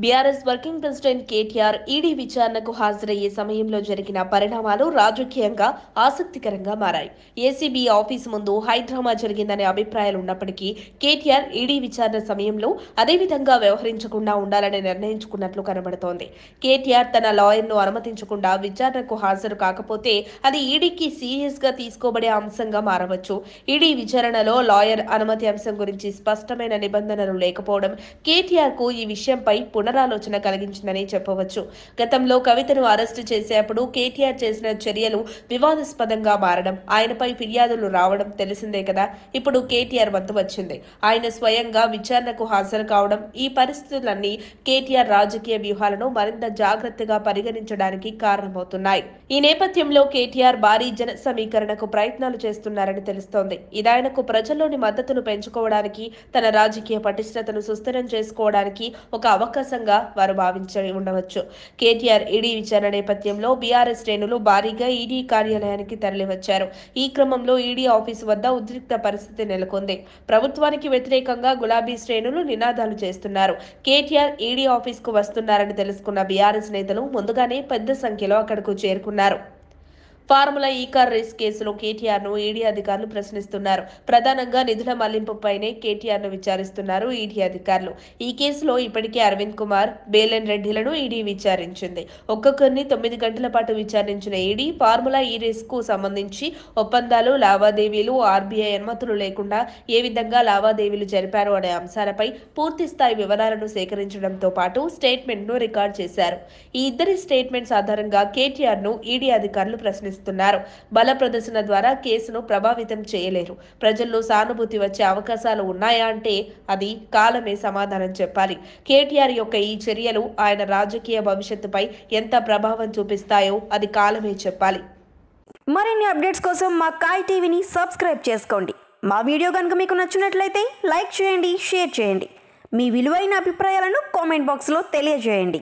BRS working president KTR ED విచారణకు హాజరయ్యే సమయంలో జరిగిన పరిణామాలు రాజకీయంగా ఆసక్తికరంగా మారాయి. ఏసీబీ ఆఫీసు ముందు హైడ్రామా జరిగిందనే అభిప్రాయాలు ఉన్నప్పటికీ కేటీఆర్ ఈడీ విచారణ సమయంలో అదేవిధంగా వ్యవహరించకుండా ఉండాలని నిర్ణయించుకున్నట్లు కనబడుతోంది. కేటీఆర్ తన లాయర్ను అనుమతించకుండా విచారణకు హాజరు కాకపోతే అది ఈడీకి సీరియస్ గా తీసుకోబడే అంశంగా మారవచ్చు. ఈడీ విచారణలో లాయర్ అనుమతి అంశం గురించి స్పష్టమైన నిబంధనలు లేకపోవడం కేటీఆర్ కు ఈ విషయంపై పునరాలోచన కలిగించిందని చెప్పవచ్చు. గతంలో కవితను అరెస్టు చేసేప్పుడు కేటీఆర్ చేసిన చర్యలు వివాదాస్పదంగా మారడం, ఆయనపై ఫిర్యాదులు రావడం తెలిసిందే కదా. ఇప్పుడు కేటీఆర్ వంతు వచ్చింది. ఆయన స్వయంగా విచారణకు హాజరు కావడం, ఈ పరిస్థితులన్నీ కేటీఆర్ రాజకీయ వ్యూహాలను మరింత జాగ్రత్తగా పరిగణించడానికి కారణమవుతున్నాయి. ఈ నేపథ్యంలో కేటీఆర్ భారీ జన సమీకరణకు ప్రయత్నాలు చేస్తున్నారని తెలుస్తోంది. ఇదాయనకు ప్రజల్లోని మద్దతును పెంచుకోవడానికి, తన రాజకీయ పటిష్టతను సుస్థిరం చేసుకోవడానికి ఒక అవకాశంగా వారు భావించి ఉండవచ్చు. కేటీఆర్ ఈడీ విచారణ నేపథ్యంలో బీఆర్ఎస్ శ్రేణులు భారీగా ఈడీ కార్యాలయానికి తరలివచ్చారు. ఈ క్రమంలో ఈడీ ఆఫీసు వద్ద ఉద్రిక్త పరిస్థితి నెలకొంది. ప్రభుత్వానికి వ్యతిరేకంగా గులాబీ శ్రేణులు నినాదాలు చేస్తున్నారు. కేటీఆర్ ఈడీ ఆఫీసుకు వస్తున్నారని తెలుసుకున్న బీఆర్ఎస్ నేతలు ముందుగానే పెద్ద సంఖ్యలో అక్కడకు చేరుకున్నారు. ఫార్ములా ఈ కార్ రేస్ కేసులో కేటీఆర్ ను ఈడీ అధికారులు ప్రశ్నిస్తున్నారు. ప్రధానంగా నిధుల మళ్లింపుపైనే కేటీఆర్ ను విచారిస్తున్నారు ఈడీ అధికారులు. ఈ కేసులో ఇప్పటికే అరవింద్ కుమార్, బేలన్ రెడ్డిలను ఈడీ విచారించింది. ఒక్కొక్కరిని 9 గంటల పాటు విచారించిన ఈడీ ఫార్ములా ఈ రేస్ కు సంబంధించి ఒప్పందాలు, లావాదేవీలు, ఆర్బీఐ అనుమతులు లేకుండా ఏ విధంగా లావాదేవీలు జరిపారు అనే అంశాలపై పూర్తి స్థాయి వివరాలను సేకరించడంతో పాటు స్టేట్మెంట్ ను రికార్డు చేశారు. ఈ ఇద్దరి స్టేట్మెంట్స్ ఆధారంగా కేటీఆర్ ను ఈడీ అధికారులు ప్రశ్నిస్తున్నారు. బల ప్రదర్శన ద్వారా కేసును ప్రభావితం చేయలేరు. ప్రజల్లో సానుభూతి వచ్చే అవకాశాలు ఉన్నాయా అంటే అది కాలమే సమాధానం చెప్పాలి. కేటీఆర్ యొక్క ఈ చర్యలు ఆయన రాజకీయ భవిష్యత్తుపై ఎంత ప్రభావం చూపిస్తాయో అది కాలమే చెప్పాలి. మరిన్ని అప్డేట్స్ కోసం మా కాయ్ టీవీని సబ్స్క్రైబ్ చేసుకోండి. మా వీడియో కనుక మీకు నచ్చినట్లయితే లైక్ చేయండి, షేర్ చేయండి. మీ విలువైన అభిప్రాయాలను కామెంట్ బాక్స్లో తెలియజేయండి.